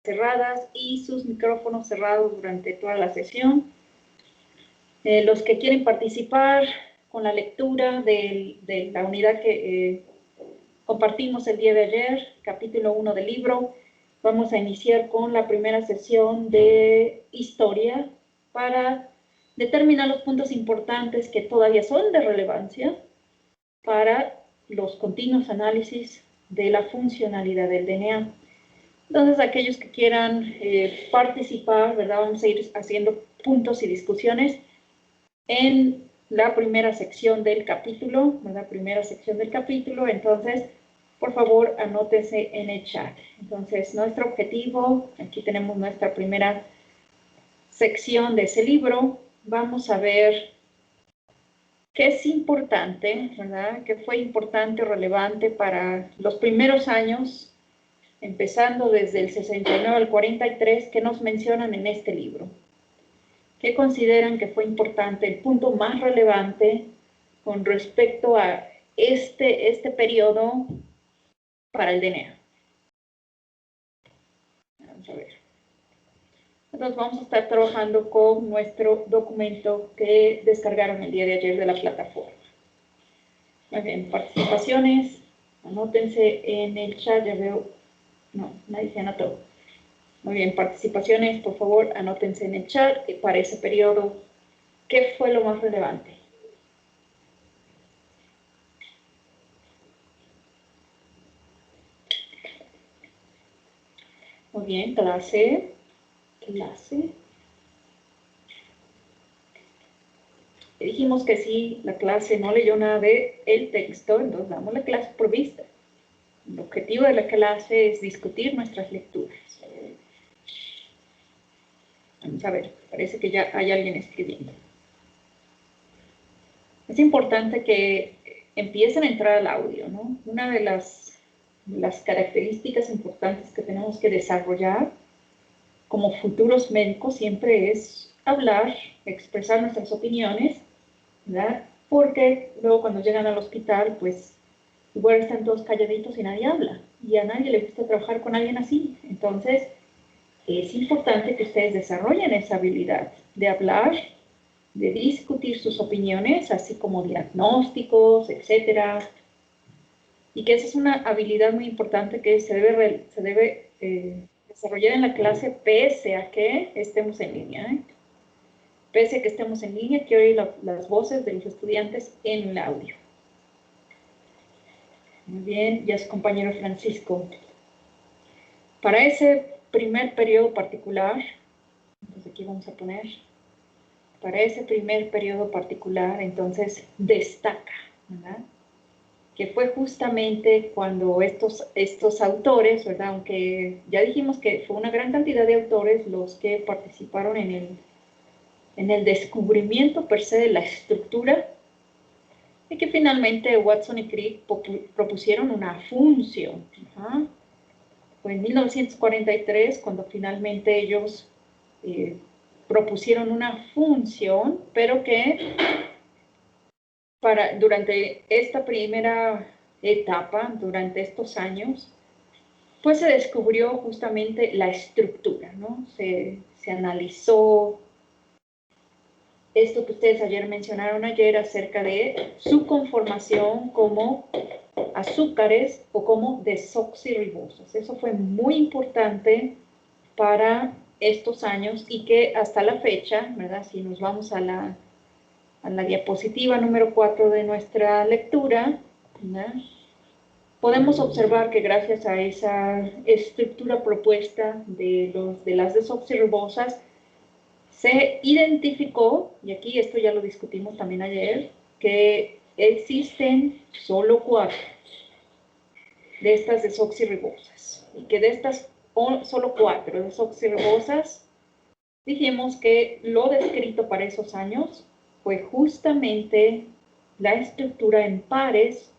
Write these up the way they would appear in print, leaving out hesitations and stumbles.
cerradas y sus micrófonos cerrados durante toda la sesión. Los que quieren participar con la lectura de la unidad que compartimos el día de ayer, capítulo 1 del libro, vamos a iniciar con la primera sesión de historia para determinar los puntos importantes que todavía son de relevancia para los continuos análisis de la funcionalidad del DNA. Entonces, aquellos que quieran participar, ¿verdad? Vamos a ir haciendo puntos y discusiones en la primera sección del capítulo, ¿verdad? Primera sección del capítulo. Entonces, por favor, anótese en el chat. Entonces, nuestro objetivo, aquí tenemos nuestra primera sección de ese libro. Vamos a ver qué es importante, ¿verdad? Qué fue importante o relevante para los primeros años, empezando desde el 69 al 43, que nos mencionan en este libro. ¿Qué consideran que fue importante, el punto más relevante con respecto a este periodo para el DNA? Vamos a ver. Entonces vamos a estar trabajando con nuestro documento que descargaron el día de ayer de la plataforma. Muy bien, participaciones, anótense en el chat, ya veo, no, nadie se anotó. Muy bien, participaciones, por favor, anótense en el chat para ese periodo. ¿Qué fue lo más relevante? Muy bien, clase. Dijimos que si la clase no leyó nada de el texto, entonces damos la clase por vista. El objetivo de la clase es discutir nuestras lecturas. Vamos a ver, parece que ya hay alguien escribiendo. Es importante que empiecen a entrar al audio, ¿no? Una de las características importantes que tenemos que desarrollar como futuros médicos siempre es hablar, expresar nuestras opiniones, ¿verdad? Porque luego cuando llegan al hospital, pues igual están todos calladitos y nadie habla. Y a nadie le gusta trabajar con alguien así. Entonces, es importante que ustedes desarrollen esa habilidad de hablar, de discutir sus opiniones, así como diagnósticos, etcétera. Y que esa es una habilidad muy importante que se debe desarrollar en la clase pese a que estemos en línea. Pese a que estemos en línea, quiero oír las voces de los estudiantes en el audio. Muy bien, ya su compañero Francisco. Para ese primer periodo particular, entonces aquí vamos a poner, para ese primer periodo particular, entonces destaca, ¿verdad? Que fue justamente cuando estos autores, ¿verdad? Aunque ya dijimos que fue una gran cantidad de autores los que participaron en el descubrimiento per se de la estructura, y que finalmente Watson y Crick propusieron una función. Fue en 1943 cuando finalmente ellos propusieron una función, pero que durante esta primera etapa, durante estos años, pues se descubrió justamente la estructura, ¿no? Se analizó esto que ustedes mencionaron ayer acerca de su conformación como azúcares o como desoxirribosos. Eso fue muy importante para estos años y que hasta la fecha, ¿verdad? Si nos vamos a la diapositiva número 4 de nuestra lectura, ¿verdad? Podemos observar que gracias a esa estructura propuesta de las desoxirribosas, se identificó, y aquí esto ya lo discutimos también ayer, que existen solo 4 de estas desoxirribosas, y que de estas solo 4 desoxirribosas, dijimos que lo descrito para esos años fue justamente la estructura en pares,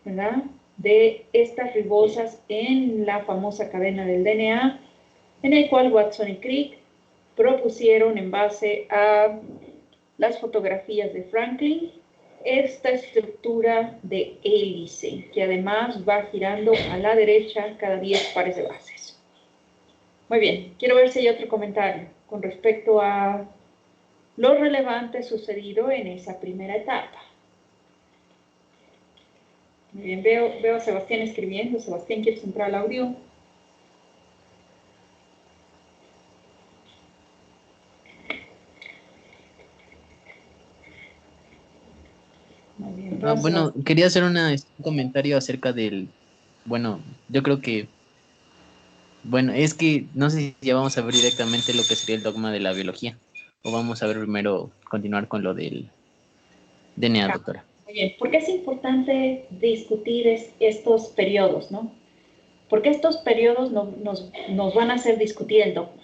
¿verdad?, de estas ribosas en la famosa cadena del DNA, en el cual Watson y Crick propusieron en base a las fotografías de Franklin esta estructura de hélice, que además va girando a la derecha cada 10 pares de bases. Muy bien, quiero ver si hay otro comentario con respecto a lo relevante sucedido en esa primera etapa. Muy bien, veo a Sebastián escribiendo. Sebastián, ¿quieres entrar al audio? Muy bien, veo a Bueno, Sebastián. quería hacer un comentario acerca del, bueno, yo creo que, bueno, es que no sé si ya vamos a ver directamente lo que sería el dogma de la biología, o vamos a ver primero continuar con lo del DNA, Ah, doctora. muy bien, ¿por qué es importante discutir estos periodos, no? Porque estos periodos nos van a hacer discutir el dogma.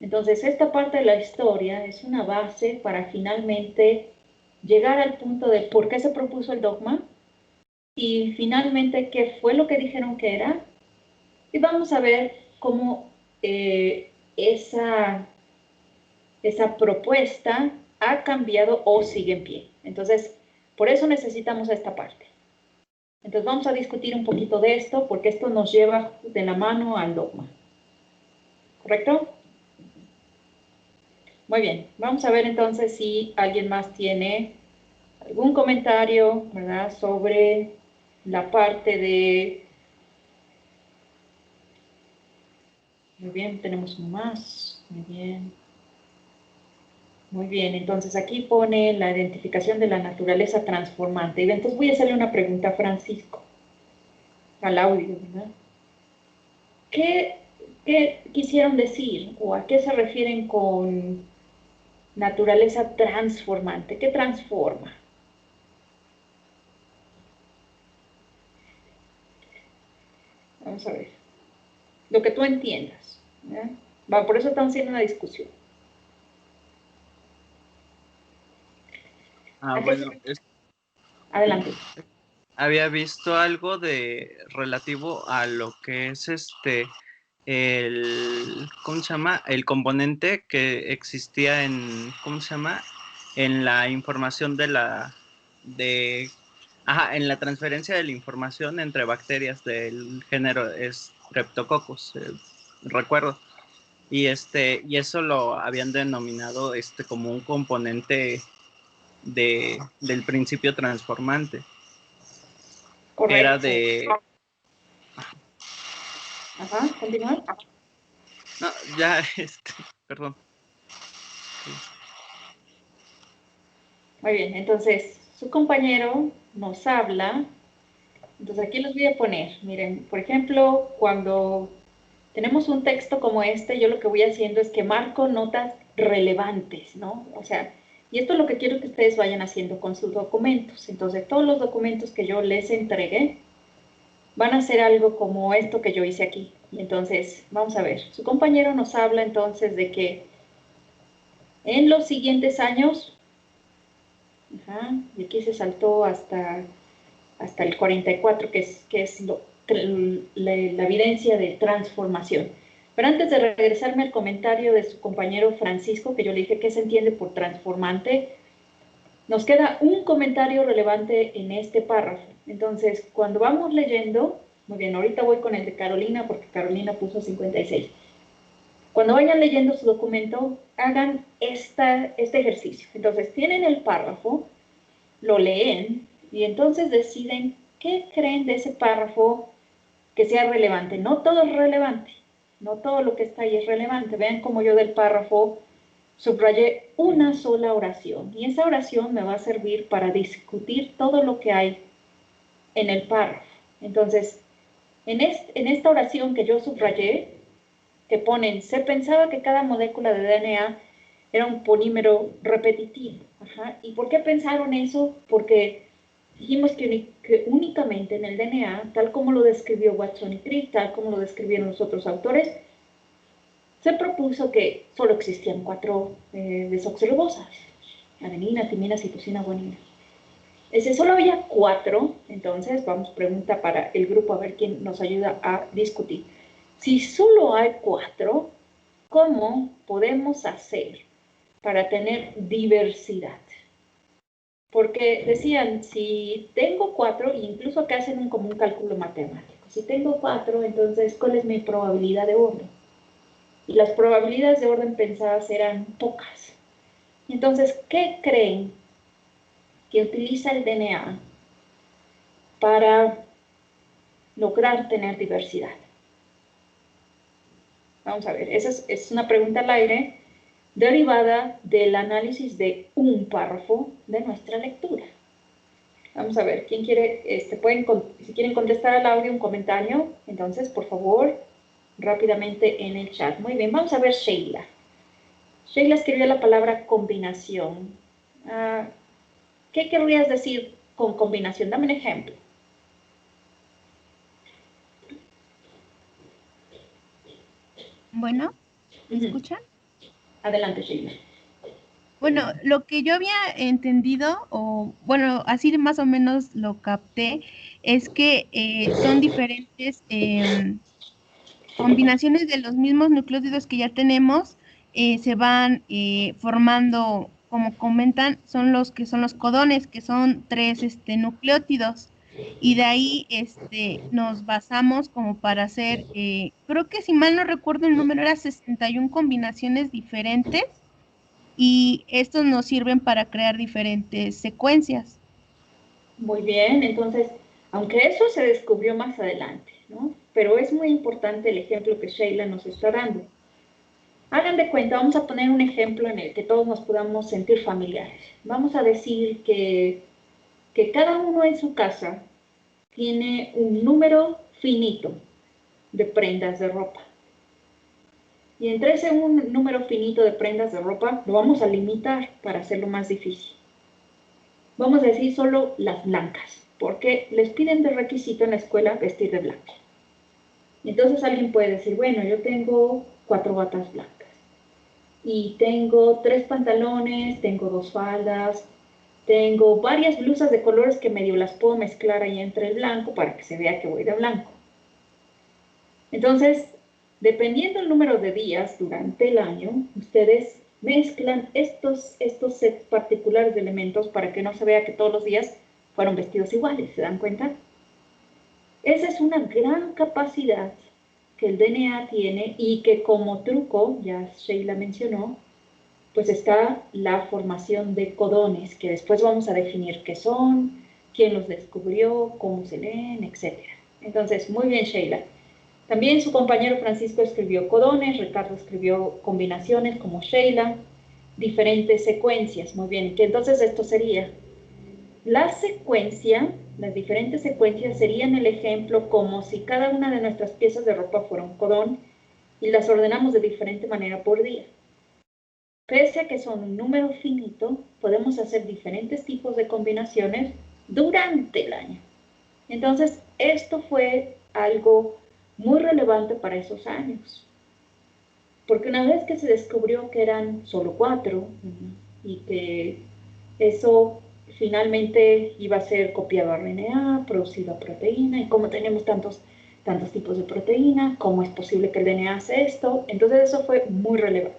Entonces, esta parte de la historia es una base para finalmente llegar al punto de por qué se propuso el dogma y finalmente qué fue lo que dijeron que era. Y vamos a ver cómo esa propuesta ha cambiado o sigue en pie. Entonces, por eso necesitamos esta parte. Entonces, vamos a discutir un poquito de esto porque esto nos lleva de la mano al dogma. ¿Correcto? Muy bien, vamos a ver entonces si alguien más tiene algún comentario, ¿verdad?, sobre la parte de... Muy bien, tenemos uno más. Muy bien. Muy bien, entonces aquí pone la identificación de la naturaleza transformante. Y entonces voy a hacerle una pregunta a Francisco, al audio, ¿verdad? ¿Qué quisieron decir o a qué se refieren con naturaleza transformante? ¿Qué transforma? Vamos a ver. Lo que tú entiendas, ¿verdad? Va, por eso estamos haciendo una discusión. ¿A qué se Bueno, refiere? Adelante. había visto algo de relativo a lo que es ¿cómo se llama? El componente que existía en, ¿cómo se llama? En la información en la transferencia de la información entre bacterias del género Streptococcus, recuerdo. Y eso lo habían denominado como un componente del principio transformante. Era Correcto. de... Ajá, continúa. No, ya, perdón. Muy bien, entonces su compañero nos habla. Entonces aquí los voy a poner. Miren, por ejemplo, cuando tenemos un texto como este, yo lo que voy haciendo es que marco notas relevantes, ¿no? O sea, y esto es lo que quiero que ustedes vayan haciendo con sus documentos. Entonces, todos los documentos que yo les entregué van a ser algo como esto que yo hice aquí. Y entonces, vamos a ver, su compañero nos habla entonces de que en los siguientes años, ajá, y aquí se saltó hasta el 44, que es la evidencia de transformación. Pero antes de regresarme al comentario de su compañero Francisco, que yo le dije qué se entiende por transformante, nos queda un comentario relevante en este párrafo. Entonces, cuando vamos leyendo, muy bien, ahorita voy con el de Carolina, porque Carolina puso 56. Cuando vayan leyendo su documento, hagan este ejercicio. Entonces, tienen el párrafo, lo leen y entonces deciden qué creen de ese párrafo que sea relevante. No todo es relevante, no todo lo que está ahí es relevante. Vean cómo yo del párrafo subrayé una sola oración y esa oración me va a servir para discutir todo lo que hay en el párrafo. Entonces, en esta oración que yo subrayé, que ponen, se pensaba que cada molécula de DNA era un polímero repetitivo. Ajá. ¿Y por qué pensaron eso? Porque dijimos que únicamente en el DNA, tal como lo describió Watson y Crick, tal como lo describieron los otros autores, se propuso que solo existían 4 desoxirribosas: adenina, timina, citosina, guanina. Ese solo había 4, entonces vamos, pregunta para el grupo a ver quién nos ayuda a discutir. Si solo hay 4, ¿cómo podemos hacer para tener diversidad? Porque decían, si tengo 4, incluso acá hacen como un cálculo matemático, si tengo 4, entonces, ¿cuál es mi probabilidad de 1? y las probabilidades de orden pensadas eran pocas. Entonces, ¿qué creen que utiliza el DNA para lograr tener diversidad? Vamos a ver, esa es una pregunta al aire derivada del análisis de un párrafo de nuestra lectura. Vamos a ver, ¿quién quiere, si quieren contestar al audio, un comentario? Entonces, por favor, rápidamente en el chat. Muy bien, vamos a ver Sheila. Sheila escribió la palabra combinación. ¿Qué querrías decir con combinación? Dame un ejemplo. Bueno, ¿me escuchan? Adelante, Sheila. Bueno, lo que yo había entendido, o bueno, así más o menos lo capté, es que son diferentes combinaciones de los mismos nucleótidos que ya tenemos, se van formando, como comentan, son los codones, que son 3 nucleótidos. Y de ahí nos basamos como para hacer, creo que si mal no recuerdo el número era 61 combinaciones diferentes, y estos nos sirven para crear diferentes secuencias. Muy bien, entonces, aunque eso se descubrió más adelante, ¿no? Pero es muy importante el ejemplo que Sheila nos está dando. Hagan de cuenta, vamos a poner un ejemplo en el que todos nos podamos sentir familiares. Vamos a decir que cada uno en su casa tiene un número finito de prendas de ropa. Y entre ese un número finito de prendas de ropa, lo vamos a limitar para hacerlo más difícil. Vamos a decir solo las blancas, porque les piden de requisito en la escuela vestir de blanco. Entonces alguien puede decir, bueno, yo tengo 4 batas blancas, y tengo 3 pantalones, tengo 2 faldas, tengo varias blusas de colores que medio las puedo mezclar ahí entre el blanco para que se vea que voy de blanco. Entonces, dependiendo del número de días durante el año, ustedes mezclan estos sets particulares de elementos para que no se vea que todos los días fueron vestidos iguales, ¿se dan cuenta? Esa es una gran capacidad que el DNA tiene y que como truco, ya Sheila mencionó, pues está la formación de codones, que después vamos a definir qué son, quién los descubrió, cómo se leen, etc. Entonces, muy bien, Sheila. También su compañero Francisco escribió codones, Ricardo escribió combinaciones como Sheila, diferentes secuencias. Muy bien, que entonces esto sería la secuencia, las diferentes secuencias serían el ejemplo como si cada una de nuestras piezas de ropa fuera un codón y las ordenamos de diferente manera por día. Pese a que son un número finito, podemos hacer diferentes tipos de combinaciones durante el año. Entonces, esto fue algo muy relevante para esos años. Porque una vez que se descubrió que eran solo 4 y que eso finalmente iba a ser copiado a RNA, producido a proteína, y como tenemos tantos tipos de proteína, ¿cómo es posible que el DNA hace esto? Entonces eso fue muy relevante.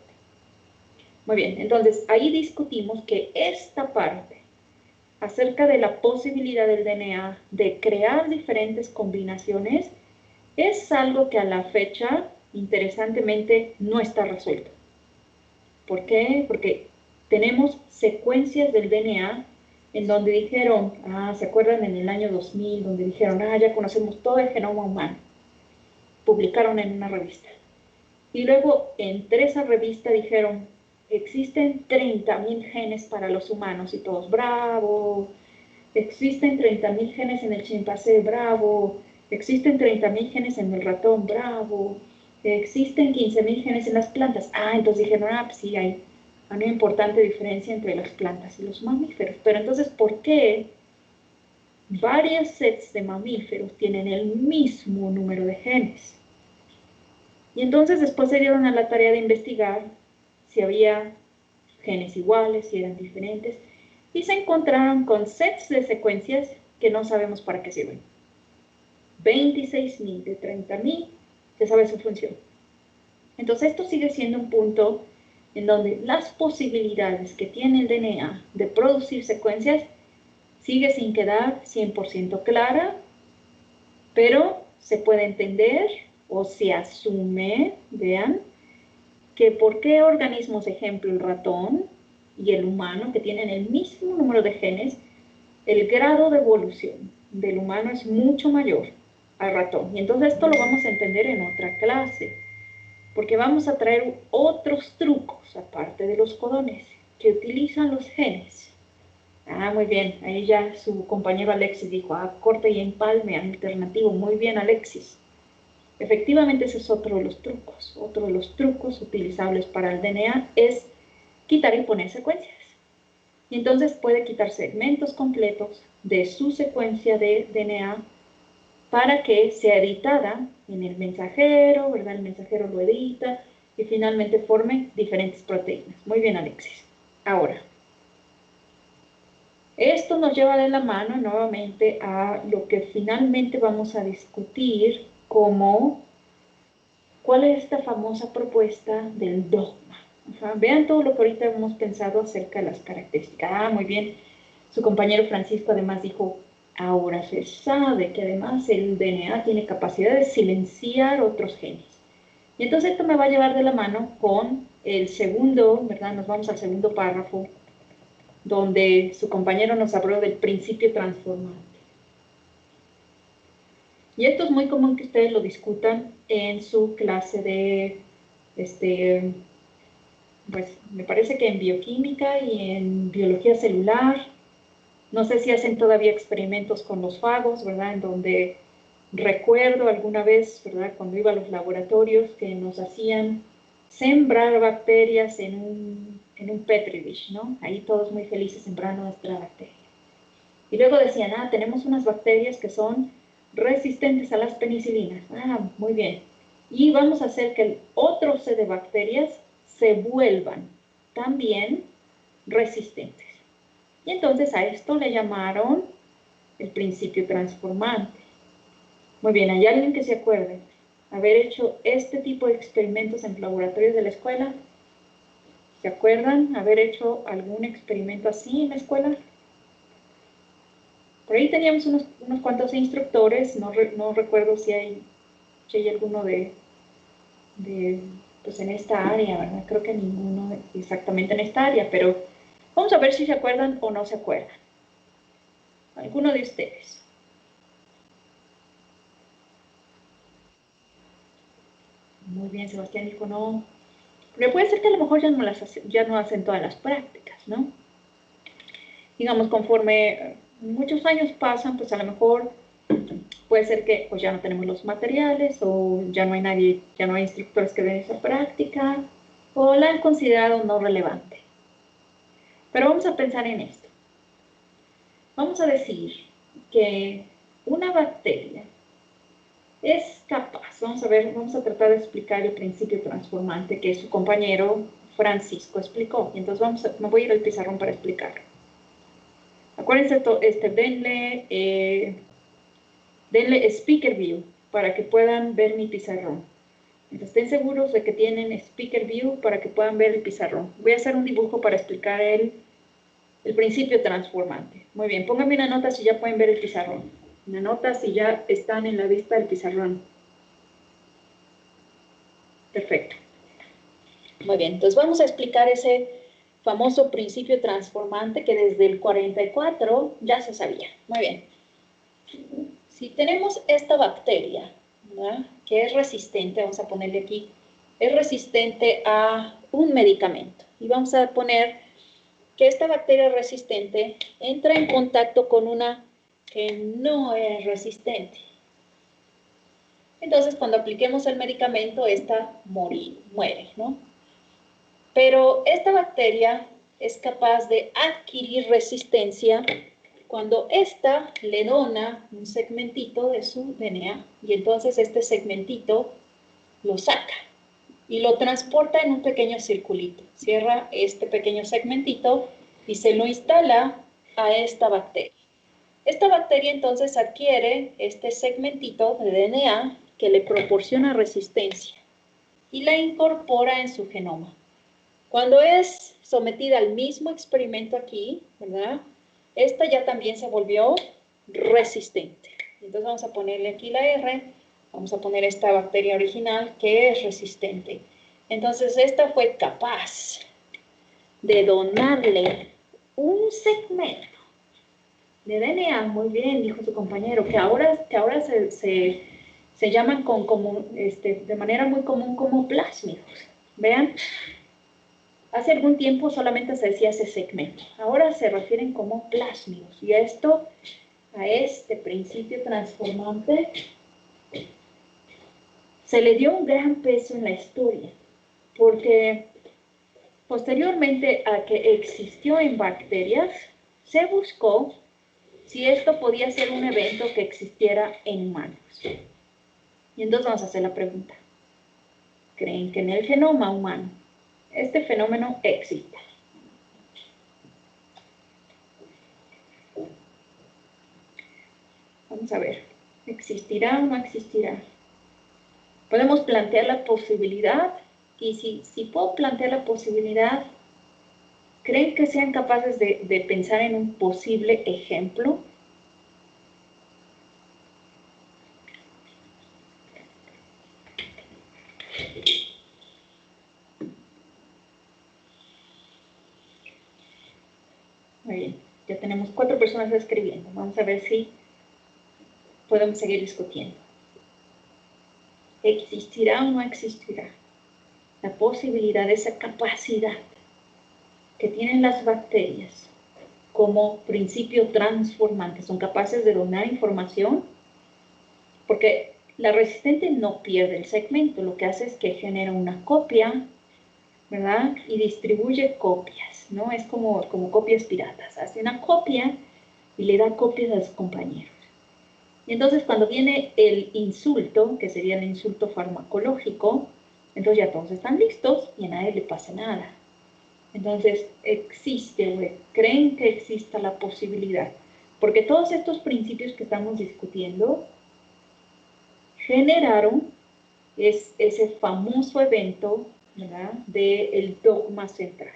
Muy bien, entonces ahí discutimos que esta parte acerca de la posibilidad del DNA de crear diferentes combinaciones es algo que a la fecha, interesantemente, no está resuelto. ¿Por qué? Porque tenemos secuencias del DNA en donde dijeron, ¿se acuerdan en el año 2000? Donde dijeron, ya conocemos todo el genoma humano. Publicaron en una revista. Y luego, entre esa revista dijeron, existen 30.000 genes para los humanos, y todos, bravo. Existen 30.000 genes en el chimpancé, bravo. Existen 30.000 genes en el ratón, bravo. Existen 15.000 genes en las plantas. Entonces dijeron, pues sí, hay una importante diferencia entre las plantas y los mamíferos. Pero entonces, ¿por qué varios sets de mamíferos tienen el mismo número de genes? Y entonces después se dieron a la tarea de investigar si había genes iguales, si eran diferentes, y se encontraron con sets de secuencias que no sabemos para qué sirven. 26.000 de 30.000, se sabe su función. Entonces esto sigue siendo un punto en donde las posibilidades que tiene el DNA de producir secuencias sigue sin quedar 100% clara, pero se puede entender o se asume, vean, que por qué organismos, ejemplo, el ratón y el humano, que tienen el mismo número de genes, el grado de evolución del humano es mucho mayor al ratón. Y entonces esto lo vamos a entender en otra clase, porque vamos a traer otros trucos, aparte de los codones, que utilizan los genes. Ah, muy bien, ahí ya su compañero Alexis dijo, corte y empalme alternativo. Muy bien, Alexis. Efectivamente, ese es otro de los trucos. Otro de los trucos utilizables para el DNA es quitar y poner secuencias. Y entonces puede quitar segmentos completos de su secuencia de DNA para que sea editada en el mensajero, ¿verdad? El mensajero lo edita y finalmente forme diferentes proteínas. Muy bien, Alexis. Ahora, esto nos lleva de la mano nuevamente a lo que finalmente vamos a discutir como cuál es esta famosa propuesta del dogma. Vean todo lo que ahorita hemos pensado acerca de las características. Ah, muy bien. Su compañero Francisco además dijo, ahora se sabe que además el DNA tiene capacidad de silenciar otros genes. Y entonces esto me va a llevar de la mano con el segundo, ¿verdad? Nos vamos al segundo párrafo, donde su compañero nos habló del principio transformante. Y esto es muy común que ustedes lo discutan en su clase de, pues me parece que en bioquímica y en biología celular. No sé si hacen todavía experimentos con los fagos, ¿verdad? En donde recuerdo alguna vez, ¿verdad? Cuando iba a los laboratorios que nos hacían sembrar bacterias en un petri dish, ¿no? Ahí todos muy felices sembrando nuestra bacteria. Y luego decían, tenemos unas bacterias que son resistentes a las penicilinas. Muy bien. Y vamos a hacer que el otro set de bacterias se vuelvan también resistentes. Y entonces a esto le llamaron el principio transformante. Muy bien, ¿hay alguien que se acuerde haber hecho este tipo de experimentos en laboratorios de la escuela? ¿Se acuerdan haber hecho algún experimento así en la escuela? Por ahí teníamos unos cuantos instructores, no recuerdo si hay alguno pues en esta área, ¿verdad? Creo que ninguno exactamente en esta área, pero vamos a ver si se acuerdan o no se acuerdan. ¿Alguno de ustedes? Muy bien, Sebastián dijo no. Pero puede ser que a lo mejor ya no hacen todas las prácticas, ¿no? Digamos, conforme muchos años pasan, pues a lo mejor puede ser que pues ya no tenemos los materiales o ya no hay nadie, ya no hay instructores que den esa práctica o la han considerado no relevante. Pero vamos a pensar en esto. Vamos a decir que una bacteria es capaz, vamos a tratar de explicar el principio transformante que su compañero Francisco explicó. Y entonces me voy a ir al pizarrón para explicarlo. Acuérdense, denle Speaker View para que puedan ver mi pizarrón. Entonces, estén seguros de que tienen Speaker View para que puedan ver el pizarrón. Voy a hacer un dibujo para explicar el principio transformante. Muy bien, pónganme una nota si ya pueden ver el pizarrón. Una nota si ya están en la vista del pizarrón. Perfecto. Muy bien, entonces vamos a explicar ese famoso principio transformante que desde el 44 ya se sabía. Muy bien. Si tenemos esta bacteria, ¿verdad?, que es resistente, vamos a ponerle aquí, es resistente a un medicamento. Y vamos a poner que esta bacteria resistente entra en contacto con una que no es resistente. Entonces, cuando apliquemos el medicamento, esta muere, ¿no? Pero esta bacteria es capaz de adquirir resistencia cuando ésta le dona un segmentito de su DNA. Y entonces este segmentito lo saca y lo transporta en un pequeño circulito. Cierra este pequeño segmentito y se lo instala a esta bacteria. Esta bacteria entonces adquiere este segmentito de DNA que le proporciona resistencia y la incorpora en su genoma. Cuando es sometida al mismo experimento aquí, ¿verdad?, esta ya también se volvió resistente. Entonces vamos a ponerle aquí la R, vamos a poner esta bacteria original que es resistente. Entonces, esta fue capaz de donarle un segmento de DNA, muy bien, dijo su compañero, que ahora se llaman de manera muy común como plásmidos. Vean, hace algún tiempo solamente se decía ese segmento, ahora se refieren como plásmidos. Y a este principio transformante, se le dio un gran peso en la historia, porque posteriormente a que existió en bacterias, se buscó si esto podía ser un evento que existiera en humanos. Y entonces vamos a hacer la pregunta. ¿Creen que en el genoma humano este fenómeno existe? Vamos a ver. ¿Existirá o no existirá? Podemos plantear la posibilidad, y si puedo plantear la posibilidad, ¿creen que sean capaces de pensar en un posible ejemplo? Muy bien, ya tenemos 4 personas escribiendo. Vamos a ver si podemos seguir discutiendo. ¿Existirá o no existirá la posibilidad de esa capacidad que tienen las bacterias como principio transformante? Son capaces de donar información, porque la resistente no pierde el segmento, lo que hace es que genera una copia, ¿verdad? Y distribuye copias, ¿no? Es como copias piratas. Hace una copia y le da copias a sus compañeros. Y entonces cuando viene el insulto, que sería el insulto farmacológico, entonces ya todos están listos y a nadie le pasa nada. Entonces, ¿creen que exista la posibilidad? Porque todos estos principios que estamos discutiendo generaron ese famoso evento, ¿verdad?, del dogma central.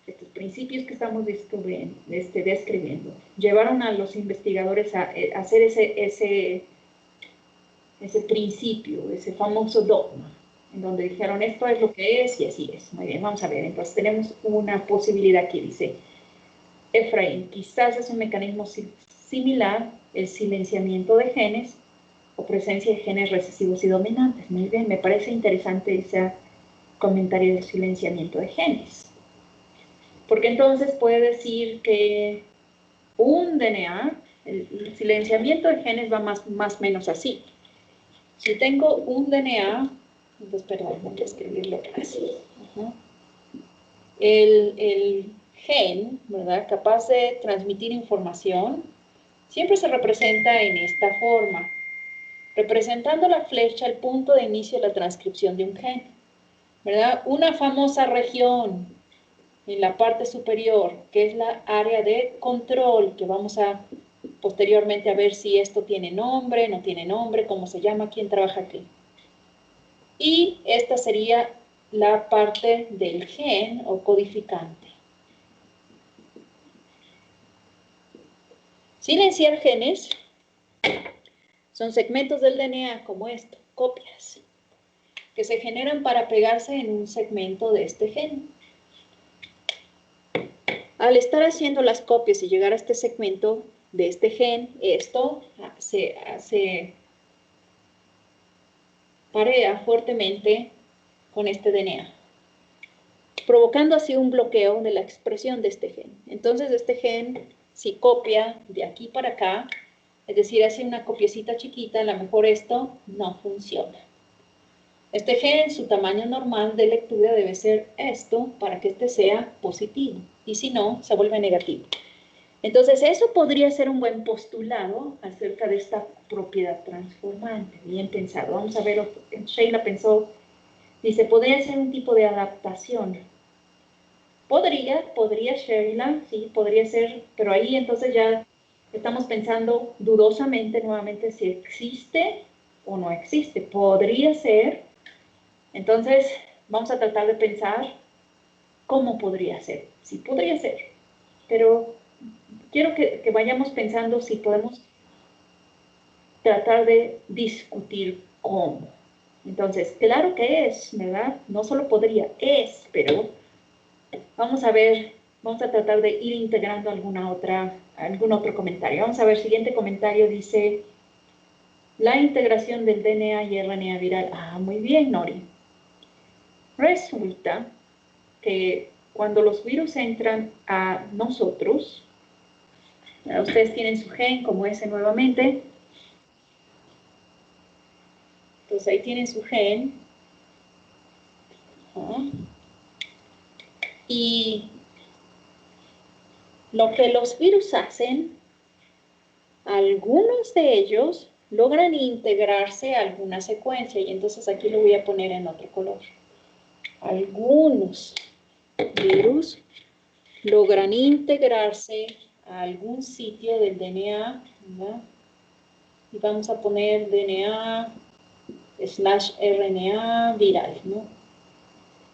Estos principios que estamos describiendo llevaron a los investigadores a hacer ese principio, ese famoso dogma, en donde dijeron esto es lo que es y así es. Muy bien, vamos a ver. Entonces tenemos una posibilidad aquí, dice Efraín, quizás es un mecanismo similar, el silenciamiento de genes o presencia de genes recesivos y dominantes. Muy bien, me parece interesante ese comentario del silenciamiento de genes. Porque entonces puede decir que un DNA, el silenciamiento de genes va más o menos así. Si tengo un DNA, entonces, perdón, voy a escribirlo así. El gen, ¿verdad?, capaz de transmitir información, siempre se representa en esta forma, representando la flecha el punto de inicio de la transcripción de un gen, ¿verdad? Una famosa región en la parte superior, que es la área de control, que vamos a posteriormente a ver si esto tiene nombre, no tiene nombre, cómo se llama, quién trabaja aquí. Y esta sería la parte del gen o codificante. Silenciar genes son segmentos del DNA como esto, copias, que se generan para pegarse en un segmento de este gen. Al estar haciendo las copias y llegar a este segmento de este gen, esto se parea fuertemente con este DNA, provocando así un bloqueo de la expresión de este gen. Entonces, este gen, si copia de aquí para acá, es decir, hace una copiecita chiquita, a lo mejor esto no funciona. Este gen, su tamaño normal de lectura debe ser esto para que este sea positivo, y si no, se vuelve negativo. Entonces, eso podría ser un buen postulado acerca de esta propiedad transformante. Bien pensado. Vamos a ver, Sheila pensó, dice, podría ser un tipo de adaptación. Podría, Sheila, sí, podría ser, pero ahí entonces ya estamos pensando dudosamente nuevamente si existe o no existe. Podría ser. Entonces, vamos a tratar de pensar cómo podría ser. Sí, podría ser, pero quiero que vayamos pensando si podemos tratar de discutir cómo. Entonces, claro que es, ¿verdad? No solo podría, es, pero vamos a ver, vamos a tratar de ir integrando algún otro comentario. Vamos a ver, siguiente comentario dice, la integración del DNA y RNA viral. Ah, muy bien, Nori. Resulta que cuando los virus entran a nosotros, ustedes tienen su gen como ese nuevamente, entonces ahí tienen su gen, y lo que los virus hacen, algunos de ellos logran integrarse a alguna secuencia, y entonces aquí lo voy a poner en otro color. Algunos virus logran integrarse a algún sitio del DNA, ¿verdad? Y vamos a poner DNA/RNA viral, ¿no?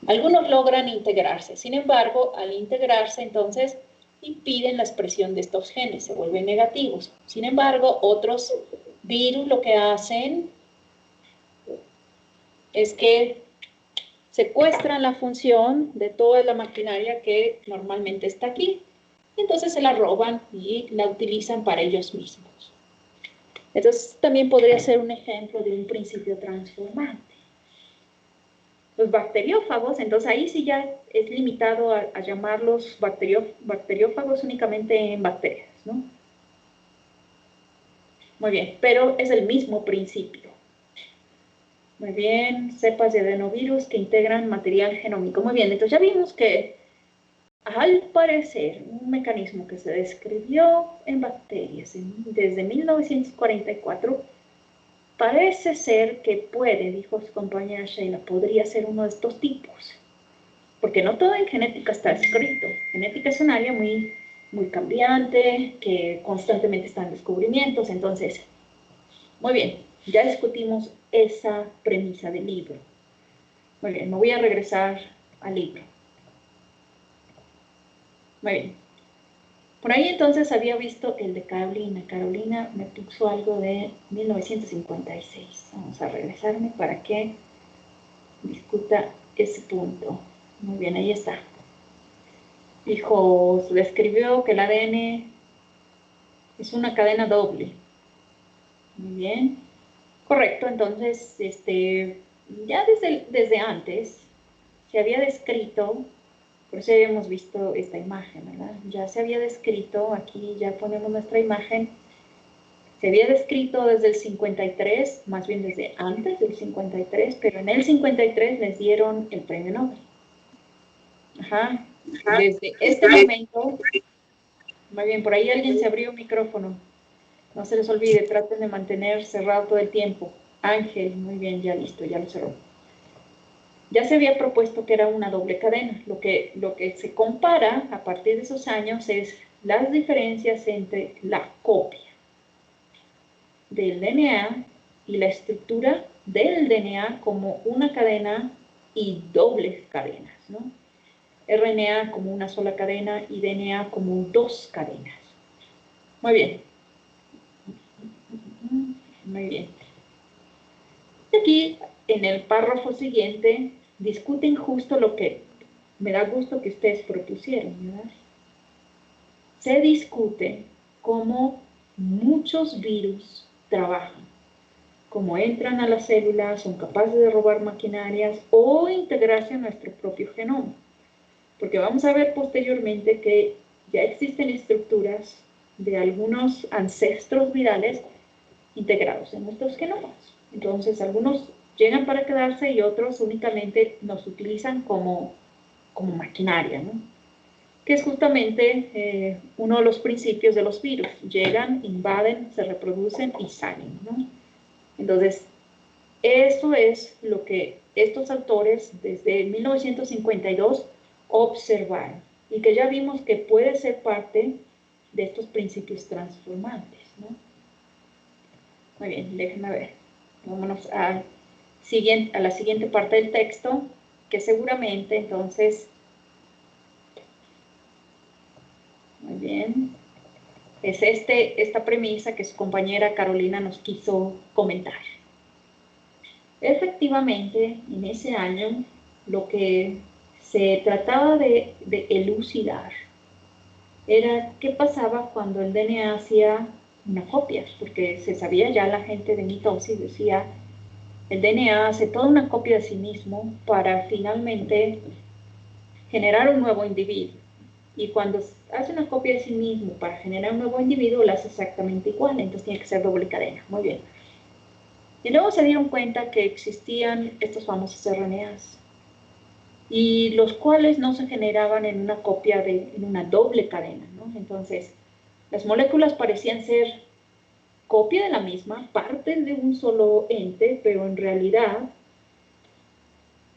Algunos logran integrarse, sin embargo, al integrarse, entonces, impiden la expresión de estos genes, se vuelven negativos. Sin embargo, otros virus lo que hacen es que secuestran la función de toda la maquinaria que normalmente está aquí, y entonces se la roban y la utilizan para ellos mismos. Entonces, también podría ser un ejemplo de un principio transformante. Los bacteriófagos, entonces ahí sí ya es limitado a llamarlos bacteriófagos únicamente en bacterias, ¿no? Muy bien, pero es el mismo principio. Muy bien, cepas de adenovirus que integran material genómico. Muy bien, entonces ya vimos que al parecer un mecanismo que se describió en bacterias desde 1944 parece ser que puede, dijo su compañera Sheila, podría ser uno de estos tipos. Porque no todo en genética está escrito. Genética es un área muy, muy cambiante, que constantemente están descubrimientos. Entonces, muy bien, ya discutimos esa premisa del libro. Muy bien, me voy a regresar al libro. Muy bien. Por ahí entonces había visto el de Carolina. Carolina me puso algo de 1956. Vamos a regresarme para que discuta ese punto. Muy bien, ahí está. Dijo, se describió que el ADN es una cadena doble. Muy bien. Correcto, entonces, ya desde antes se había descrito, por eso habíamos visto esta imagen, ¿verdad? Ya se había descrito, aquí ya ponemos nuestra imagen, se había descrito desde el 53, más bien desde antes del 53, pero en el 53 les dieron el premio Nobel. Ajá. Desde este momento, muy bien, por ahí alguien se abrió un micrófono. No se les olvide, traten de mantener cerrado todo el tiempo. Ángel, muy bien, ya listo, ya lo cerró. Ya se había propuesto que era una doble cadena. Lo que se compara a partir de esos años es las diferencias entre la copia del DNA y la estructura del DNA como una cadena y dobles cadenas, ¿no? RNA como una sola cadena y DNA como dos cadenas. Muy bien. Muy bien. Y aquí, en el párrafo siguiente, discuten justo lo que me da gusto que ustedes propusieron, ¿verdad? Se discute cómo muchos virus trabajan, cómo entran a las células, son capaces de robar maquinarias o integrarse a nuestro propio genoma. Porque vamos a ver posteriormente que ya existen estructuras de algunos ancestros virales integrados en nuestros genomas. Entonces, algunos llegan para quedarse y otros únicamente nos utilizan como maquinaria, ¿no? Que es justamente uno de los principios de los virus. Llegan, invaden, se reproducen y salen, ¿no? Entonces, eso es lo que estos autores desde 1952 observaron y que ya vimos que puede ser parte de estos principios transformantes, ¿no? Muy bien, déjenme ver. Vámonos a la siguiente parte del texto, que seguramente entonces, muy bien, es esta premisa que su compañera Carolina nos quiso comentar. Efectivamente, en ese año, lo que se trataba de elucidar era qué pasaba cuando el DNA hacía una copia, porque se sabía ya, la gente de mitosis decía, el DNA hace toda una copia de sí mismo para finalmente generar un nuevo individuo. Y cuando hace una copia de sí mismo para generar un nuevo individuo, lo hace exactamente igual, entonces tiene que ser doble cadena. Muy bien. Y luego se dieron cuenta que existían estos famosos RNAs, y los cuales no se generaban en una copia en una doble cadena, ¿no? Entonces, las moléculas parecían ser copia de la misma, partes de un solo ente, pero en realidad,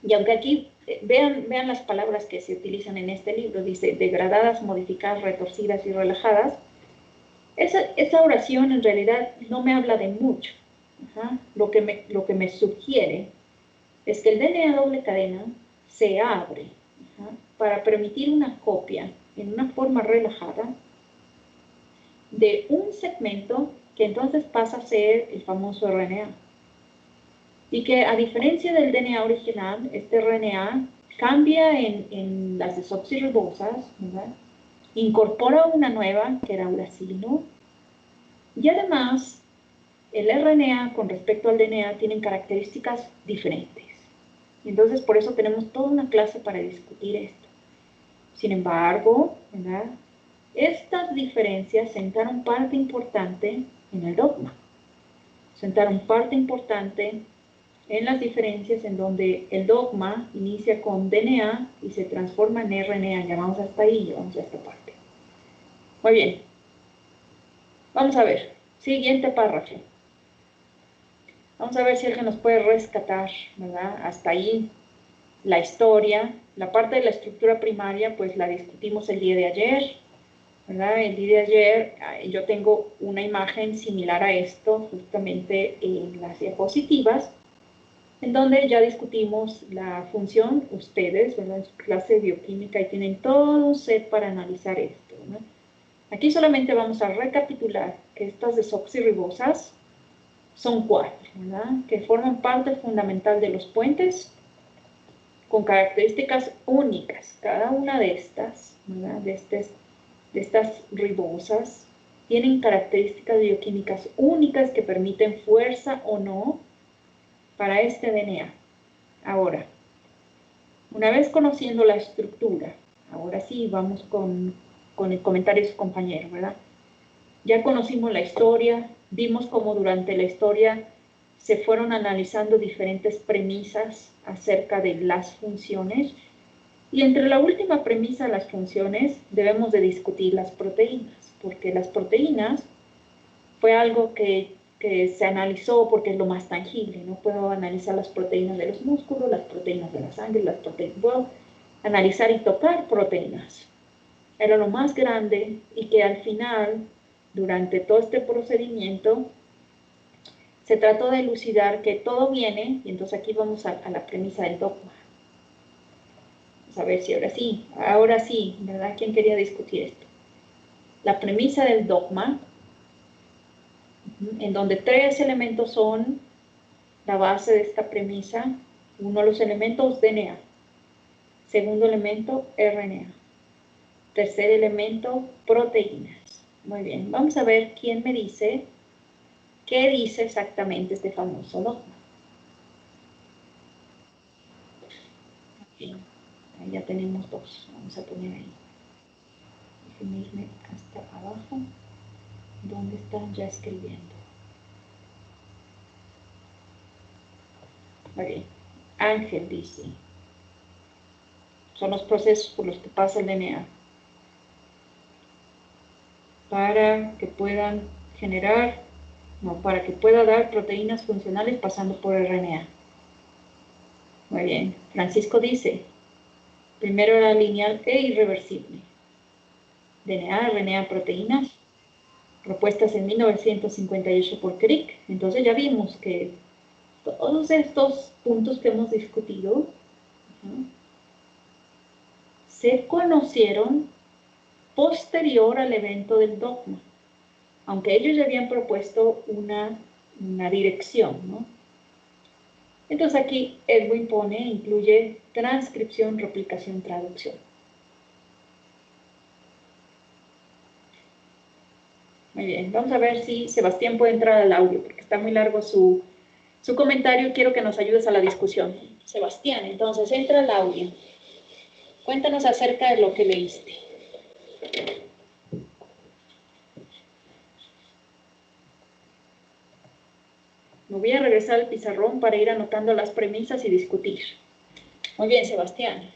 y aunque aquí vean las palabras que se utilizan en este libro, dice degradadas, modificadas, retorcidas y relajadas, esa oración en realidad no me habla de mucho. Ajá. Lo que me sugiere es que el DNA doble cadena se abre, ajá, para permitir una copia en una forma relajada de un segmento que entonces pasa a ser el famoso RNA. Y que a diferencia del DNA original, este RNA cambia en las desoxirribosas, ¿verdad? Incorpora una nueva, que era uracilo, y además el RNA con respecto al DNA tienen características diferentes. Entonces, por eso tenemos toda una clase para discutir esto. Sin embargo, ¿verdad?, estas diferencias sentaron parte importante en el dogma. Sentaron parte importante en las diferencias en donde el dogma inicia con DNA y se transforma en RNA. Ya vamos hasta ahí, ya vamos a esta parte. Muy bien. Vamos a ver. Siguiente párrafo. Vamos a ver si alguien nos puede rescatar, ¿verdad? Hasta ahí la historia. La parte de la estructura primaria, pues la discutimos el día de ayer, ¿verdad? El día de ayer yo tengo una imagen similar a esto, justamente en las diapositivas, en donde ya discutimos la función, ustedes, ¿verdad?, en su clase de bioquímica, y tienen todo un set para analizar esto, ¿no? Aquí solamente vamos a recapitular que estas desoxirribosas son 4, ¿verdad?, que forman parte fundamental de los puentes, con características únicas. Cada una de estas, ¿verdad?, de estas ribosas, tienen características bioquímicas únicas que permiten fuerza o no para este DNA. Ahora, una vez conociendo la estructura, ahora sí vamos con el comentario de su compañero, ¿verdad? Ya conocimos la historia, vimos cómo durante la historia se fueron analizando diferentes premisas acerca de las funciones, y entre la última premisa de las funciones debemos de discutir las proteínas, porque las proteínas fue algo que se analizó porque es lo más tangible. No puedo analizar las proteínas de los músculos, las proteínas de la sangre, las proteínas, puedo analizar y tocar proteínas. Era lo más grande, y que al final, durante todo este procedimiento, se trató de elucidar que todo viene, y entonces aquí vamos a la premisa del dogma. Vamos a ver si ahora sí, ¿verdad? ¿Quién quería discutir esto? La premisa del dogma, en donde 3 elementos son la base de esta premisa. Uno de los elementos, DNA. Segundo elemento, RNA. Tercer elemento, proteínas. Muy bien, vamos a ver quién me dice qué dice exactamente este famoso dogma. Bien, ahí ya tenemos 2. Vamos a poner ahí. Déjenme irme hasta abajo, donde están ya escribiendo. Muy bien. Ángel dice: son los procesos por los que pasa el DNA para que pueda dar proteínas funcionales pasando por RNA. Muy bien. Francisco dice: primero era lineal e irreversible. DNA, RNA, proteínas, propuestas en 1958 por Crick. Entonces ya vimos que todos estos puntos que hemos discutido, ¿no?, se conocieron posterior al evento del dogma, aunque ellos ya habían propuesto una dirección, ¿no? Entonces aquí Edwin incluye transcripción, replicación, traducción. Muy bien, vamos a ver si Sebastián puede entrar al audio, porque está muy largo su comentario y quiero que nos ayudes a la discusión. Sebastián, entonces entra al audio. Cuéntanos acerca de lo que leíste. Me voy a regresar al pizarrón para ir anotando las premisas y discutir. Muy bien, Sebastián.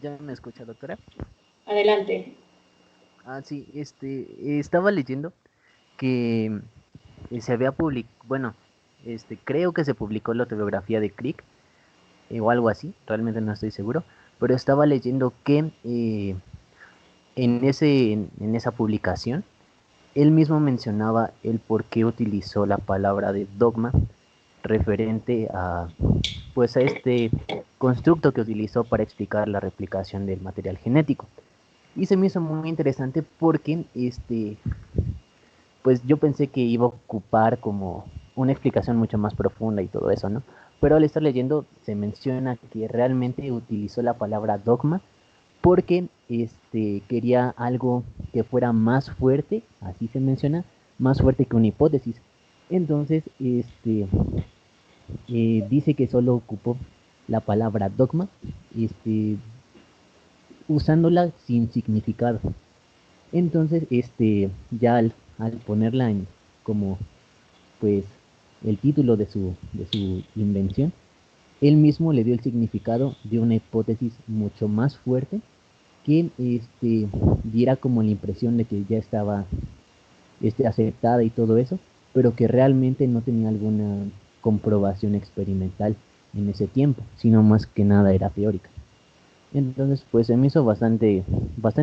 ¿Ya me escucha, doctora? Adelante. Ah, sí, estaba leyendo que se había publicado, bueno, creo que se publicó la autobiografía de Crick, o algo así, realmente no estoy seguro, pero estaba leyendo que en esa publicación, él mismo mencionaba el por qué utilizó la palabra de dogma referente a, pues, a este constructo que utilizó para explicar la replicación del material genético. Y se me hizo muy interesante porque pues yo pensé que iba a ocupar como una explicación mucho más profunda y todo eso, ¿no? Pero al estar leyendo se menciona que realmente utilizó la palabra dogma porque quería algo que fuera más fuerte, así se menciona, más fuerte que una hipótesis. Entonces, dice que solo ocupó la palabra dogma, usándola sin significado. Entonces, ya al ponerla en como pues el título de su invención, él mismo le dio el significado de una hipótesis mucho más fuerte que diera como la impresión de que ya estaba aceptada y todo eso, pero que realmente no tenía alguna comprobación experimental en ese tiempo, sino más que nada era teórica. Entonces, pues se me hizo bastante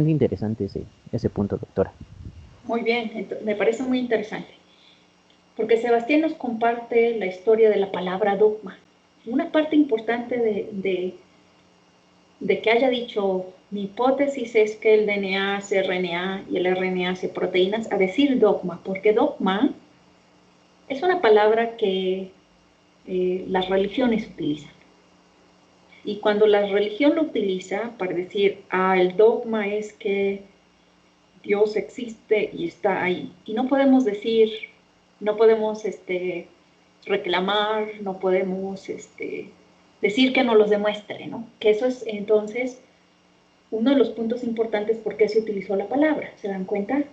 interesante ese punto, doctora. Muy bien, me parece muy interesante. Porque Sebastián nos comparte la historia de la palabra dogma. Una parte importante de que haya dicho, mi hipótesis es que el DNA hace RNA y el RNA hace proteínas, a decir dogma, porque dogma es una palabra que las religiones utilizan. Y cuando la religión lo utiliza para decir, el dogma es que Dios existe y está ahí. Y no podemos decir, no podemos reclamar, no podemos decir que nos los demuestre, ¿no? Que eso es entonces uno de los puntos importantes por qué se utilizó la palabra. ¿Se dan cuenta?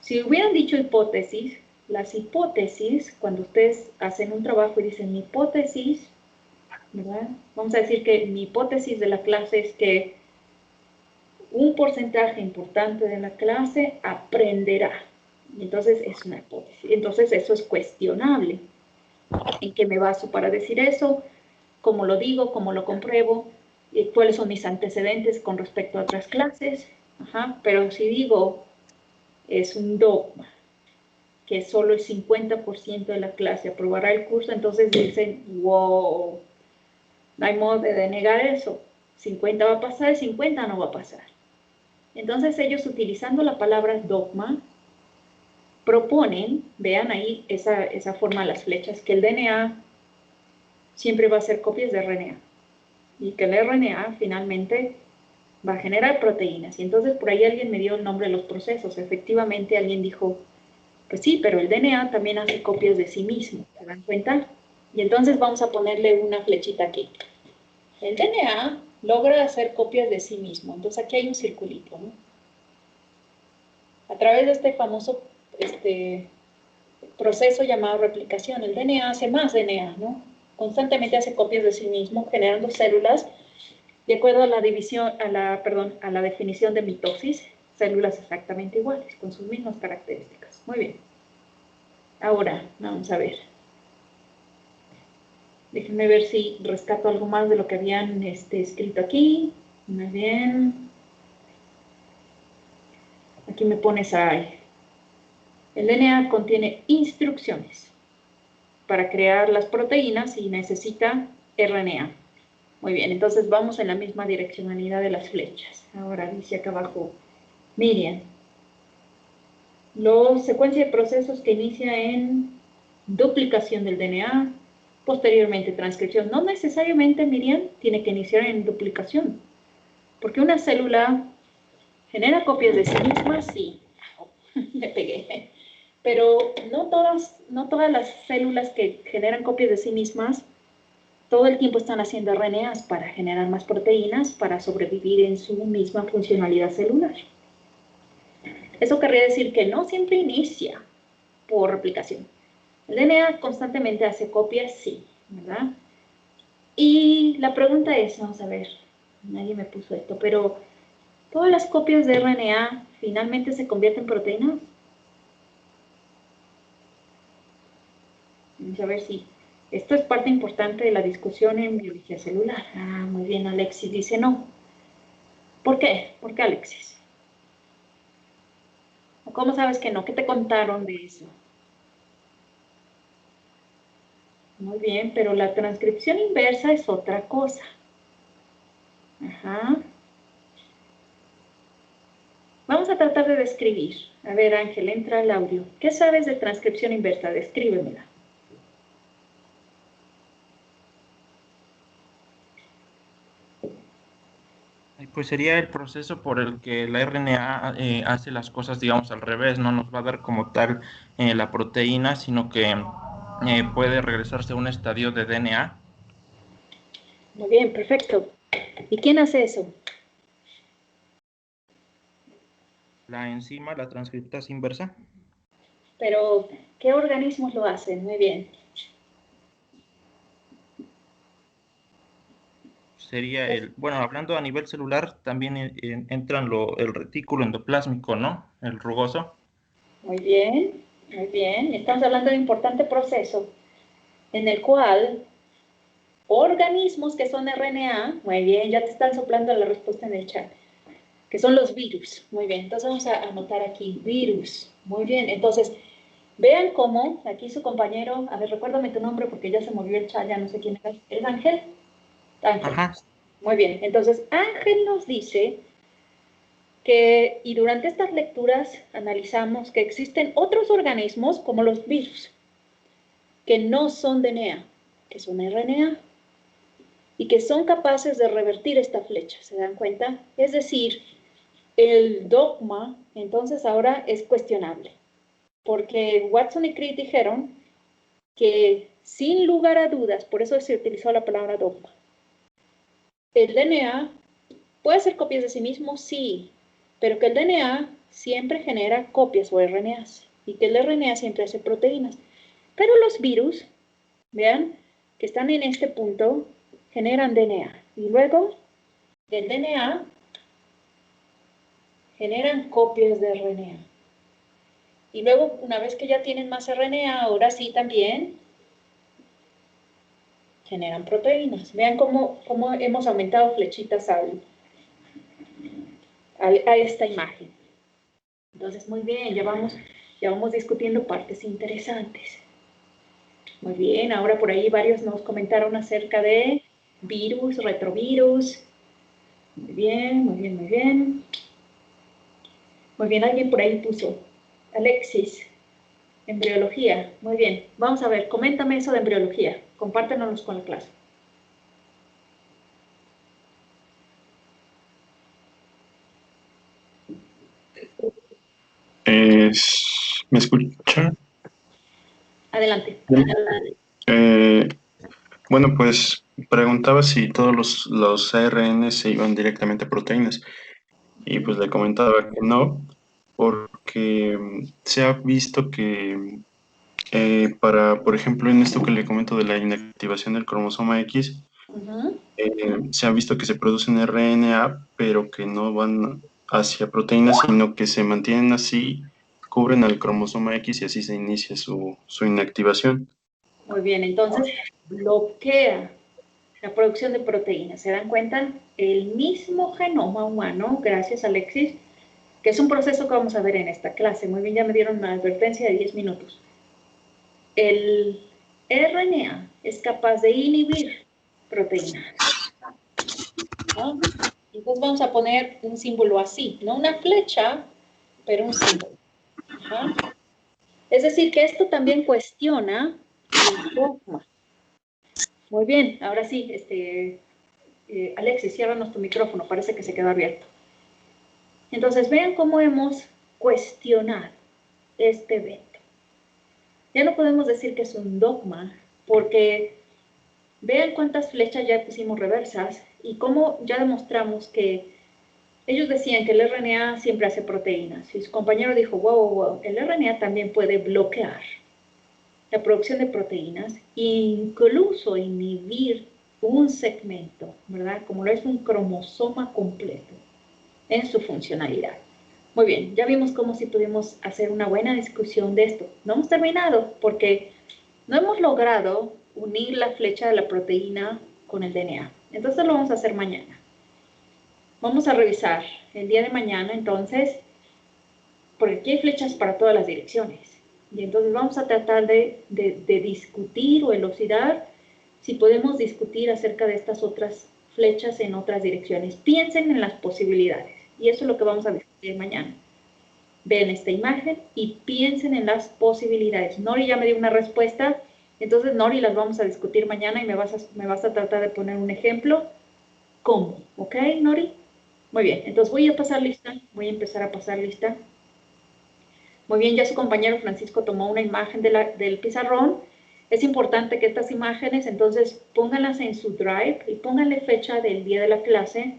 Si hubieran dicho hipótesis, las hipótesis, cuando ustedes hacen un trabajo y dicen mi hipótesis, ¿verdad? Vamos a decir que mi hipótesis de la clase es que un porcentaje importante de la clase aprenderá. Entonces es una hipótesis. Entonces eso es cuestionable. ¿En qué me baso para decir eso? ¿Cómo lo digo? ¿Cómo lo compruebo? ¿Cuáles son mis antecedentes con respecto a otras clases? Pero si digo es un dogma, que solo el 50% de la clase aprobará el curso, entonces dicen, wow, no hay modo de denegar eso. 50 va a pasar, 50 no va a pasar. Entonces ellos, utilizando la palabra dogma, proponen, vean ahí esa forma de las flechas, que el DNA siempre va a ser copias de RNA y que el RNA finalmente va a generar proteínas. Y entonces por ahí alguien me dio el nombre de los procesos. Efectivamente alguien dijo, pues sí, pero el DNA también hace copias de sí mismo, ¿se dan cuenta? Y entonces vamos a ponerle una flechita aquí. El DNA logra hacer copias de sí mismo. Entonces aquí hay un circulito, ¿no? A través de este famoso proceso llamado replicación, el DNA hace más DNA, ¿no? Constantemente hace copias de sí mismo, generando células de acuerdo a la a la definición de mitosis, células exactamente iguales, con sus mismas características. Muy bien. Ahora, vamos a ver. Déjenme ver si rescato algo más de lo que habían escrito aquí. Muy bien. Aquí me pones ahí. El DNA contiene instrucciones para crear las proteínas y necesita RNA. Muy bien, entonces vamos en la misma direccionalidad de las flechas. Ahora dice acá abajo, Miriam, la secuencia de procesos que inicia en duplicación del DNA, posteriormente transcripción. No necesariamente, Miriam, tiene que iniciar en duplicación, porque una célula genera copias de sí misma, sí. Me pegué. Pero no todas las células que generan copias de sí mismas todo el tiempo están haciendo RNAs para generar más proteínas para sobrevivir en su misma funcionalidad celular. Eso querría decir que no siempre inicia por replicación. El DNA constantemente hace copias, sí, ¿verdad? Y la pregunta es, vamos a ver, nadie me puso esto, pero ¿todas las copias de RNA finalmente se convierten en proteínas? Vamos a ver si esto es parte importante de la discusión en biología celular. Ah, muy bien, Alexis dice no. ¿Por qué? ¿Por qué, Alexis? ¿Cómo sabes que no? ¿Qué te contaron de eso? Muy bien, pero la transcripción inversa es otra cosa. Ajá. Vamos a tratar de describir. A ver, Ángel, entra el audio. ¿Qué sabes de transcripción inversa? Descríbemela. Pues sería el proceso por el que la RNA hace las cosas, digamos, al revés. No nos va a dar como tal la proteína, sino que puede regresarse a un estadio de DNA. Muy bien, perfecto. ¿Y quién hace eso? La enzima, la transcriptasa inversa. Pero, ¿qué organismos lo hacen? Muy bien. Sería bueno, hablando a nivel celular, también entran el retículo endoplásmico, ¿no? El rugoso. Muy bien, muy bien. Estamos hablando de un importante proceso en el cual organismos que son RNA, muy bien, ya te están soplando la respuesta en el chat, que son los virus. Muy bien, entonces vamos a anotar aquí, virus. Muy bien, entonces, vean cómo, aquí su compañero, a ver, recuérdame tu nombre porque ya se movió el chat, ya no sé quién es. ¿Es Ángel? Ángel. Ajá. Muy bien, entonces Ángel nos dice que, y durante estas lecturas analizamos que existen otros organismos como los virus, que no son DNA, que son RNA, y que son capaces de revertir esta flecha, ¿se dan cuenta? Es decir, el dogma entonces ahora es cuestionable, porque Watson y Crick dijeron que sin lugar a dudas, por eso se utilizó la palabra dogma, el DNA puede hacer copias de sí mismo, sí, pero que el DNA siempre genera copias o RNAs, y que el RNA siempre hace proteínas. Pero los virus, vean, que están en este punto, generan DNA, y luego del DNA generan copias de RNA. Y luego, una vez que ya tienen más RNA, ahora sí también generan proteínas. Vean cómo hemos aumentado flechitas a esta imagen. Entonces, muy bien, ya vamos discutiendo partes interesantes. Muy bien, ahora por ahí varios nos comentaron acerca de virus, retrovirus. Muy bien, muy bien, muy bien. Muy bien, alguien por ahí puso, Alexis, embriología. Muy bien, vamos a ver, coméntame eso de embriología. Compártenos con la clase. ¿Me escucha? Adelante. Bueno, pues preguntaba si todos los ARN se iban directamente a proteínas y pues le comentaba que no, porque se ha visto que por ejemplo, en esto que le comento de la inactivación del cromosoma X, se ha visto que se producen RNA, pero que no van hacia proteínas, sino que se mantienen así, cubren al cromosoma X y así se inicia su inactivación. Muy bien, entonces bloquea la producción de proteínas. ¿Se dan cuenta? El mismo genoma humano, gracias Alexis, que es un proceso que vamos a ver en esta clase. Muy bien, ya me dieron una advertencia de 10 minutos. El RNA es capaz de inhibir proteínas, ¿no? Entonces vamos a poner un símbolo así, no una flecha, pero un símbolo. Ajá. Es decir, que esto también cuestiona el dogma. Muy bien, ahora sí, Alexis, ciérranos tu micrófono, parece que se quedó abierto. Entonces, vean cómo hemos cuestionado este evento. Ya no podemos decir que es un dogma, porque vean cuántas flechas ya pusimos reversas y cómo ya demostramos que ellos decían que el RNA siempre hace proteínas. Y su compañero dijo, wow, el RNA también puede bloquear la producción de proteínas e incluso inhibir un segmento, ¿verdad? Como lo es un cromosoma completo en su funcionalidad. Muy bien, ya vimos cómo si pudimos hacer una buena discusión de esto. No hemos terminado porque no hemos logrado unir la flecha de la proteína con el DNA. Entonces lo vamos a hacer mañana. Vamos a revisar el día de mañana, entonces, porque aquí hay flechas para todas las direcciones. Y entonces vamos a tratar de discutir o elucidar si podemos discutir acerca de estas otras flechas en otras direcciones. Piensen en las posibilidades. Y eso es lo que vamos a discutir mañana. Vean esta imagen y piensen en las posibilidades. Nori ya me dio una respuesta. Entonces, Nori, las vamos a discutir mañana y me vas a tratar de poner un ejemplo. ¿Cómo? ¿Ok, Nori? Muy bien. Entonces, voy a pasar lista. Voy a empezar a pasar lista. Muy bien, ya su compañero Francisco tomó una imagen del pizarrón. Es importante que estas imágenes, entonces, pónganlas en su Drive y pónganle fecha del día de la clase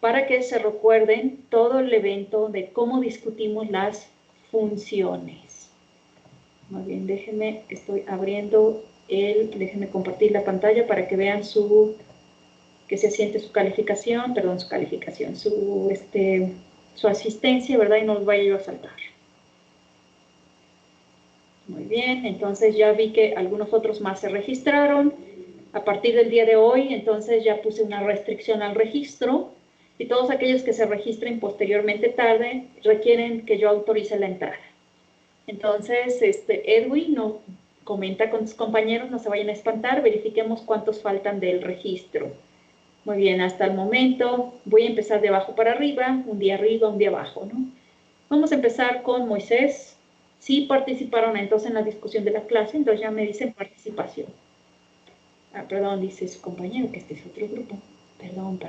para que se recuerden todo el evento de cómo discutimos las funciones. Muy bien, déjenme, estoy abriendo déjenme compartir la pantalla para que vean que se asiente su calificación, perdón, su asistencia, ¿verdad? Y no los vaya yo a saltar. Muy bien, entonces ya vi que algunos otros más se registraron. A partir del día de hoy, entonces ya puse una restricción al registro y todos aquellos que se registren posteriormente tarde requieren que yo autorice la entrada. Entonces, Edwin no comenta con sus compañeros, no se vayan a espantar, verifiquemos cuántos faltan del registro. Muy bien, hasta el momento voy a empezar de abajo para arriba, un día abajo, ¿no? Vamos a empezar con Moisés. Sí participaron entonces en la discusión de la clase, entonces ya me dicen participación. Ah, perdón, dice su compañero que este es otro grupo. Perdón.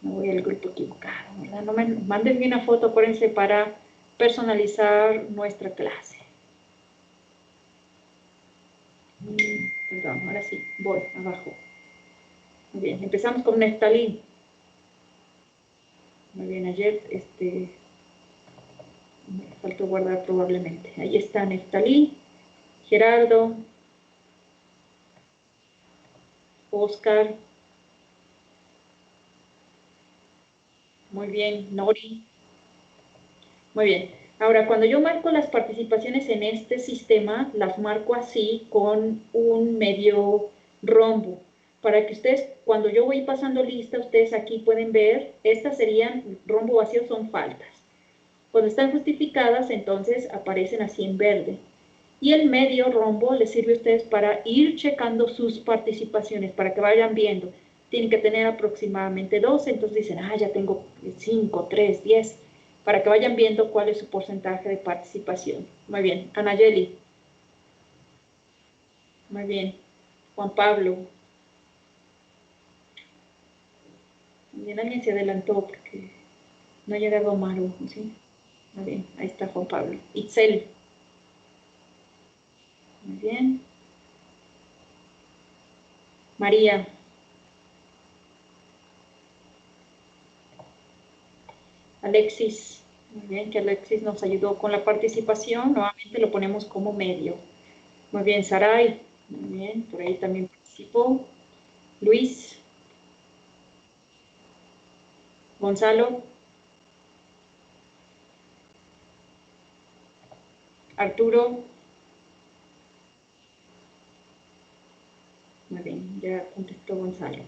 Me voy al grupo equivocado, ¿verdad? No me manden una foto, acuérdense, para personalizar nuestra clase. Perdón, ahora sí, voy abajo. Muy bien, empezamos con Neftalí. Muy bien, ayer, me faltó guardar probablemente. Ahí está Neftalí, Gerardo, Oscar. Muy bien, Nori. Muy bien. Ahora, cuando yo marco las participaciones en este sistema, las marco así con un medio rombo. Para que ustedes, cuando yo voy pasando lista, ustedes aquí pueden ver, estas serían, rombo vacío son faltas. Cuando están justificadas, entonces aparecen así en verde. Y el medio rombo les sirve a ustedes para ir checando sus participaciones, para que vayan viendo. Tienen que tener aproximadamente 12, entonces dicen, ya tengo 5, 3, 10, para que vayan viendo cuál es su porcentaje de participación. Muy bien, Anayeli. Muy bien, Juan Pablo. Muy bien, alguien se adelantó porque no ha llegado Amaru, ¿sí? Muy bien, ahí está Juan Pablo. Itzel. Muy bien. María. Alexis. Muy bien, que Alexis nos ayudó con la participación. Nuevamente lo ponemos como medio. Muy bien, Saray. Muy bien, por ahí también participó. Luis. Gonzalo. Arturo. Muy bien, ya contestó Gonzalo.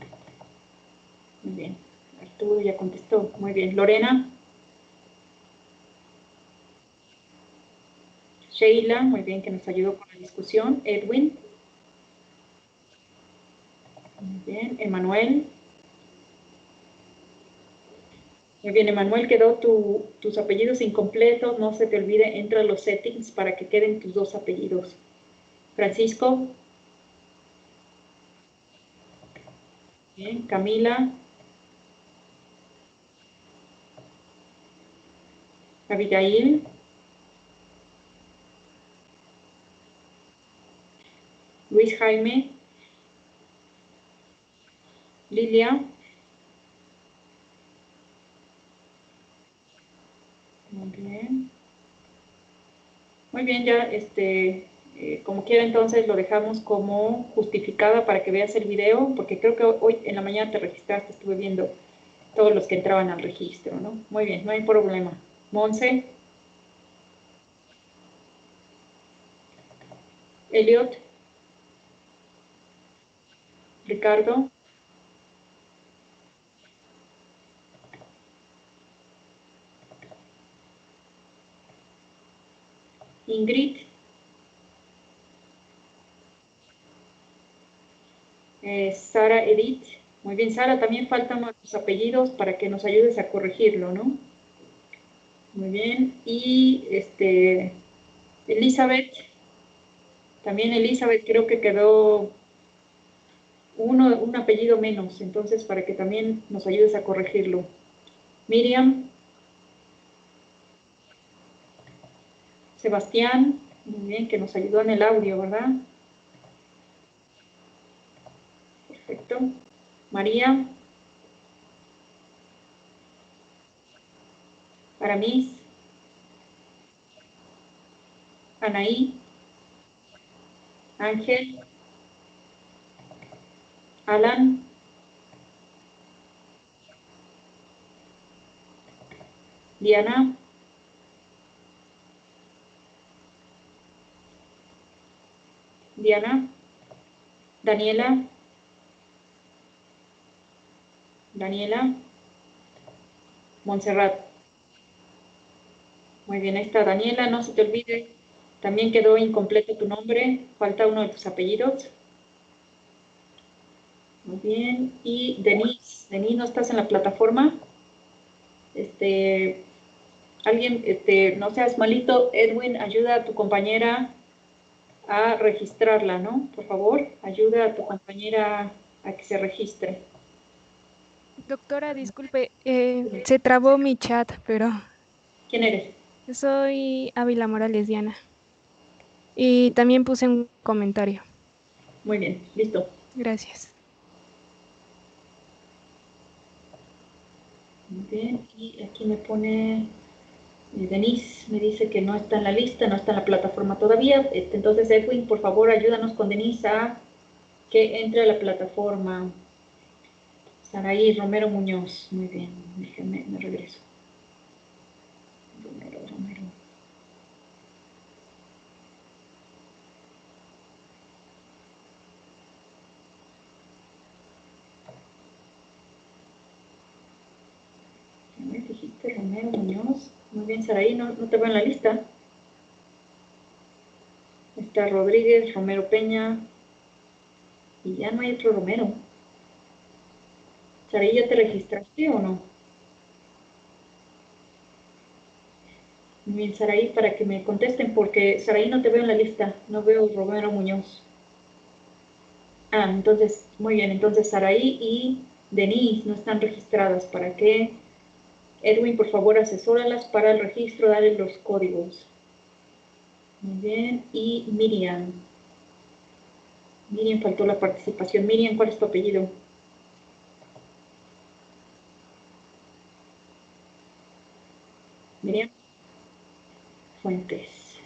Muy bien, Arturo ya contestó. Muy bien, Lorena. Sheila, muy bien, que nos ayudó con la discusión. Edwin. Muy bien, Emanuel. Muy bien, Emanuel, quedó tus apellidos incompletos. No se te olvide, entra a los settings para que queden tus dos apellidos. Francisco. Bien, Camila. Abigail. Luis Jaime. Lilia. Muy bien. Muy bien, ya como quiera entonces lo dejamos como justificada para que veas el video, porque creo que hoy en la mañana te registraste, estuve viendo todos los que entraban al registro, ¿no? Muy bien, no hay problema. Monse. Elliot. Ricardo. Ingrid. Sara Edith. Muy bien, Sara, también faltan tus apellidos para que nos ayudes a corregirlo, ¿no? Muy bien. Y Elizabeth. También Elizabeth creo que quedó un apellido menos, entonces para que también nos ayudes a corregirlo. Miriam. Sebastián. Muy bien, que nos ayudó en el audio, ¿verdad? Perfecto. María. Aramis. Anaí. Ángel. Alan. Diana. Diana. Daniela. Daniela. Montserrat. Muy bien, ahí está Daniela, no se te olvide. También quedó incompleto tu nombre, falta uno de tus apellidos. Muy bien, y Denise. Denise, ¿no estás en la plataforma? Alguien, no seas malito, Edwin, ayuda a tu compañera a registrarla, ¿no? Por favor, ayuda a tu compañera a que se registre. Doctora, disculpe, se trabó mi chat, pero ¿Quién eres? soy Ávila Morales Diana. Y también puse un comentario. Muy bien, listo. Gracias. Muy bien, y aquí me pone Denise, me dice que no está en la lista, no está en la plataforma todavía. Entonces, Edwin, por favor, ayúdanos con Denise a que entre a la plataforma. Saraí Romero Muñoz. Muy bien, déjenme, me regreso. Romero. ¿Qué me dijiste? Romero Muñoz. Muy bien, Saraí, no te veo en la lista. Está Rodríguez, Romero Peña. Y ya no hay otro Romero. Saraí, ¿ya te registraste o no? Muy bien, Saraí, para que me contesten, porque Saraí no te veo en la lista. No veo Romero Muñoz. Ah, entonces, muy bien, entonces Saraí y Denise no están registradas. ¿Para qué? Edwin, por favor, asesóralas para el registro, dale los códigos. Muy bien, y Miriam. Miriam, faltó la participación. Miriam, ¿cuál es tu apellido? Miriam Fuentes.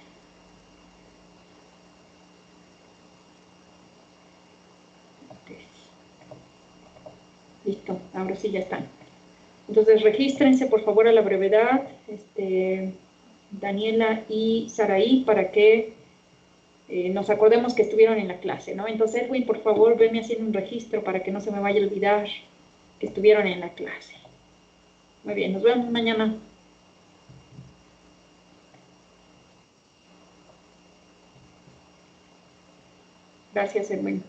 Listo, ahora sí ya están. Entonces, regístrense, por favor, a la brevedad, Daniela y Saraí, para que nos acordemos que estuvieron en la clase, ¿no? Entonces, Edwin, por favor, venme haciendo un registro para que no se me vaya a olvidar que estuvieron en la clase. Muy bien, nos vemos mañana. Gracias, Edwin.